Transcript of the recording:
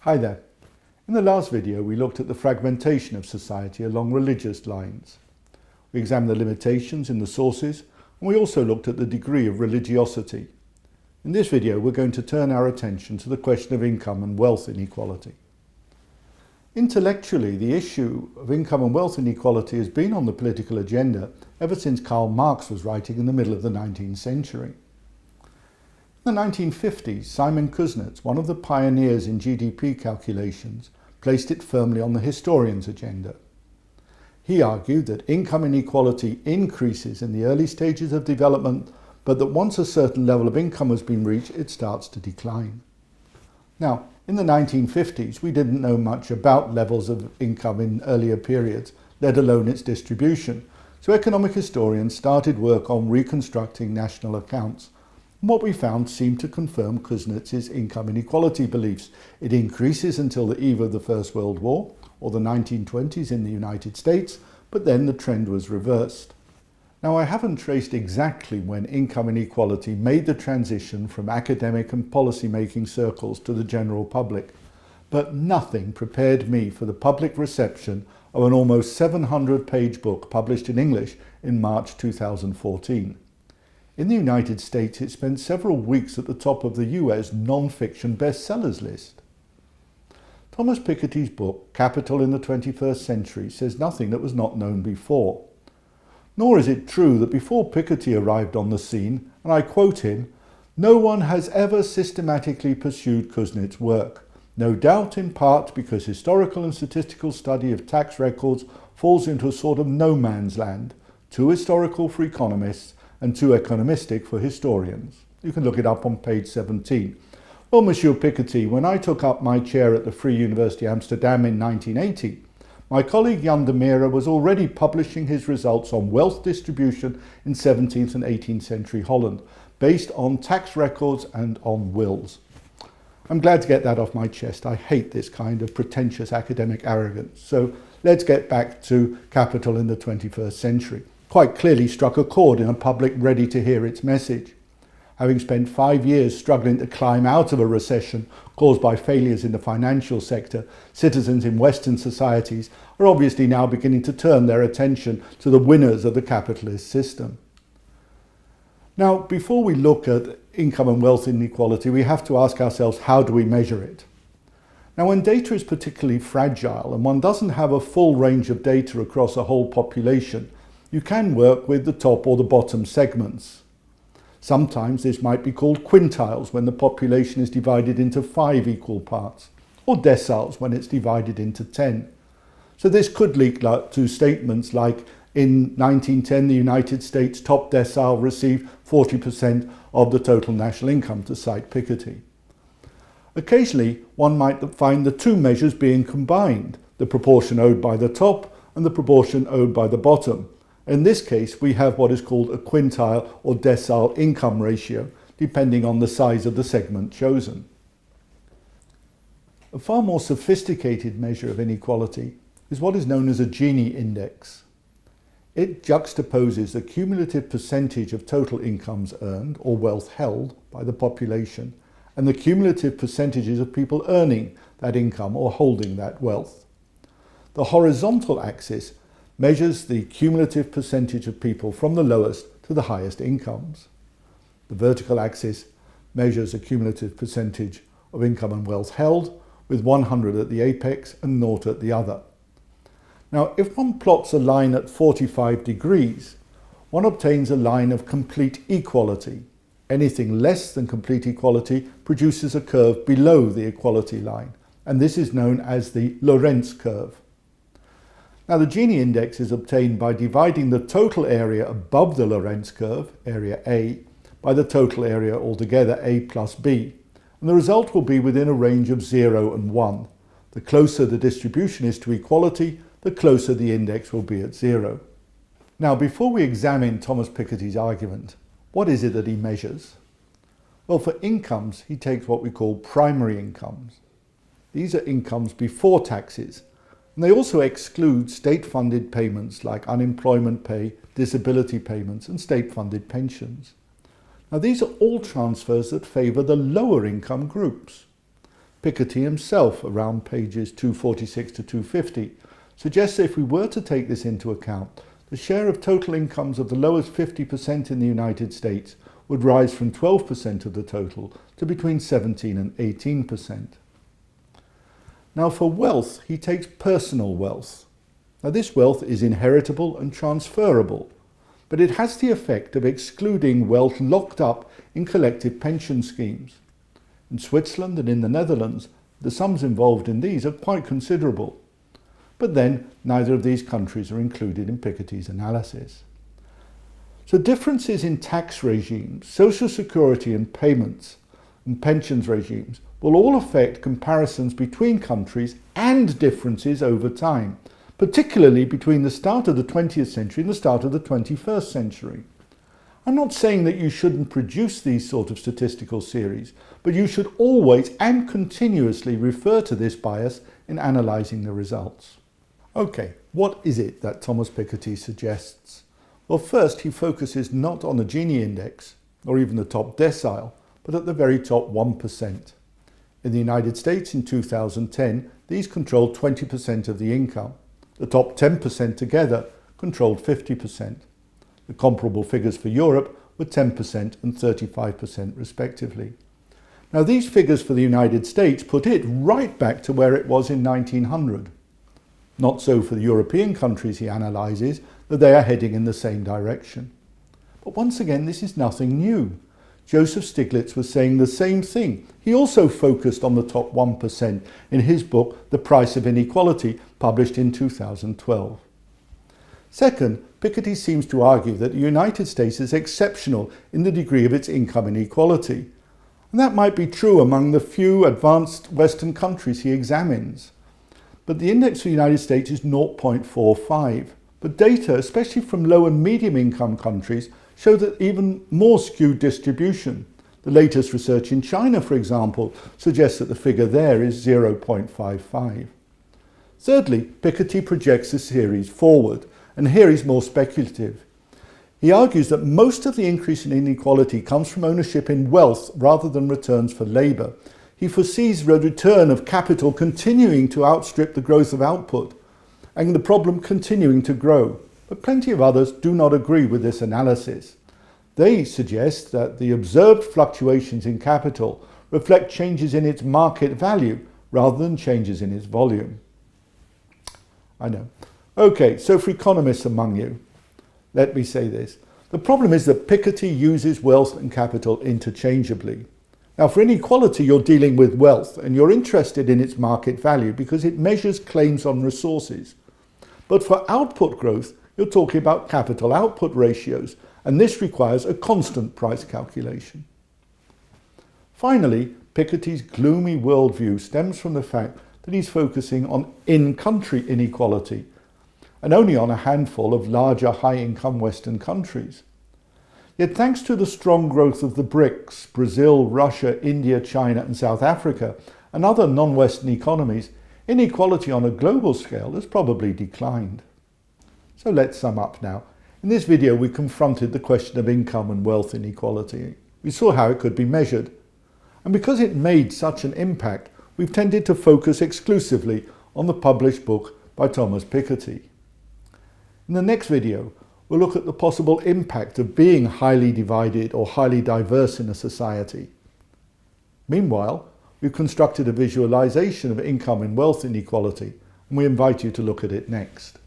Hi there. In the last video we looked at the fragmentation of society along religious lines. We examined the limitations in the sources and we also looked at the degree of religiosity. In this video we're going to turn our attention to the question of income and wealth inequality. Intellectually, the issue of income and wealth inequality has been on the political agenda ever since Karl Marx was writing in the middle of the 19th century. In the 1950s, Simon Kuznets, one of the pioneers in GDP calculations, placed it firmly on the historian's agenda. He argued that income inequality increases in the early stages of development, but that once a certain level of income has been reached, it starts to decline. Now, in the 1950s, we didn't know much about levels of income in earlier periods, let alone its distribution. So economic historians started work on reconstructing national accounts. And what we found seemed to confirm Kuznets' income inequality beliefs. It increases until the eve of the First World War, or the 1920s in the United States, but then the trend was reversed. Now, I haven't traced exactly when income inequality made the transition from academic and policy-making circles to the general public, but nothing prepared me for the public reception of an almost 700-page book published in English in March 2014. In the United States, it spent several weeks at the top of the US non-fiction bestsellers list. Thomas Piketty's book, Capital in the 21st Century, says nothing that was not known before. Nor is it true that before Piketty arrived on the scene, and I quote him, "No one has ever systematically pursued Kuznets' work, no doubt in part because historical and statistical study of tax records falls into a sort of no man's land, too historical for economists and too economistic for historians." You can look it up on page 17. Well, Monsieur Piketty, when I took up my chair at the Free University Amsterdam in 1980, my colleague Jan de Mere was already publishing his results on wealth distribution in 17th and 18th century Holland, based on tax records and on wills. I'm glad to get that off my chest. I hate this kind of pretentious academic arrogance. So let's get back to Capital in the 21st Century. Quite clearly struck a chord in a public ready to hear its message. Having spent 5 years struggling to climb out of a recession caused by failures in the financial sector, citizens in Western societies are obviously now beginning to turn their attention to the winners of the capitalist system. Now, before we look at income and wealth inequality, we have to ask ourselves, how do we measure it? Now, when data is particularly fragile and one doesn't have a full range of data across a whole population, you can work with the top or the bottom segments. Sometimes this might be called quintiles when the population is divided into 5 equal parts, or deciles when it's divided into 10. So this could lead to statements like, in 1910 the United States top decile received 40% of the total national income, to cite Piketty. Occasionally one might find the two measures being combined, the proportion owed by the top and the proportion owed by the bottom. In this case, we have what is called a quintile or decile income ratio, depending on the size of the segment chosen. A far more sophisticated measure of inequality is what is known as a Gini index. It juxtaposes the cumulative percentage of total incomes earned or wealth held by the population and the cumulative percentages of people earning that income or holding that wealth. The horizontal axis measures the cumulative percentage of people from the lowest to the highest incomes. The vertical axis measures a cumulative percentage of income and wealth held, with 100 at the apex and 0 at the other. Now, if one plots a line at 45 degrees, one obtains a line of complete equality. Anything less than complete equality produces a curve below the equality line, and this is known as the Lorentz curve. Now, the Gini index is obtained by dividing the total area above the Lorentz curve, area A, by the total area altogether, A plus B, and the result will be within a range of 0 and 1. The closer the distribution is to equality, the closer the index will be at 0. Now, before we examine Thomas Piketty's argument, what is it that he measures? Well, for incomes, he takes what we call primary incomes. These are incomes before taxes, and they also exclude state-funded payments like unemployment pay, disability payments and state-funded pensions. Now, these are all transfers that favour the lower income groups. Piketty himself, around pages 246 to 250, suggests that if we were to take this into account, the share of total incomes of the lowest 50% in the United States would rise from 12% of the total to between 17 and 18%. Now for wealth, he takes personal wealth. Now this wealth is inheritable and transferable, but it has the effect of excluding wealth locked up in collective pension schemes. In Switzerland and in the Netherlands, the sums involved in these are quite considerable. But then, neither of these countries are included in Piketty's analysis. So differences in tax regimes, social security and payments, and pensions regimes will all affect comparisons between countries and differences over time, particularly between the start of the 20th century and the start of the 21st century. I'm not saying that you shouldn't produce these sort of statistical series, but you should always and continuously refer to this bias in analysing the results. Okay, what is it that Thomas Piketty suggests? Well, first he focuses not on the Gini index, or even the top decile, but at the very top 1%. In the United States in 2010, these controlled 20% of the income. The top 10% together controlled 50%. The comparable figures for Europe were 10% and 35% respectively. Now these figures for the United States put it right back to where it was in 1900. Not so for the European countries he analyses, that they are heading in the same direction. But once again, this is nothing new. Joseph Stiglitz was saying the same thing. He also focused on the top 1% in his book, The Price of Inequality, published in 2012. Second, Piketty seems to argue that the United States is exceptional in the degree of its income inequality. And that might be true among the few advanced Western countries he examines. But the index for the United States is 0.45. But data, especially from low and medium income countries, show that even more skewed distribution. The latest research in China, for example, suggests that the figure there is 0.55. Thirdly, Piketty projects the series forward, and here he's more speculative. He argues that most of the increase in inequality comes from ownership in wealth rather than returns for labour. He foresees the return of capital continuing to outstrip the growth of output, and the problem continuing to grow. But plenty of others do not agree with this analysis. They suggest that the observed fluctuations in capital reflect changes in its market value rather than changes in its volume. I know. Okay, so for economists among you, let me say this. The problem is that Piketty uses wealth and capital interchangeably. Now for inequality, you're dealing with wealth and you're interested in its market value because it measures claims on resources. But for output growth, you're talking about capital output ratios, and this requires a constant price calculation. Finally, Piketty's gloomy worldview stems from the fact that he's focusing on in-country inequality, and only on a handful of larger high-income Western countries. Yet thanks to the strong growth of the BRICS, Brazil, Russia, India, China and South Africa, and other non-Western economies, inequality on a global scale has probably declined. So let's sum up now. In this video we confronted the question of income and wealth inequality. We saw how it could be measured. And because it made such an impact, we've tended to focus exclusively on the published book by Thomas Piketty. In the next video, we'll look at the possible impact of being highly divided or highly diverse in a society. Meanwhile, we've constructed a visualization of income and wealth inequality, and we invite you to look at it next.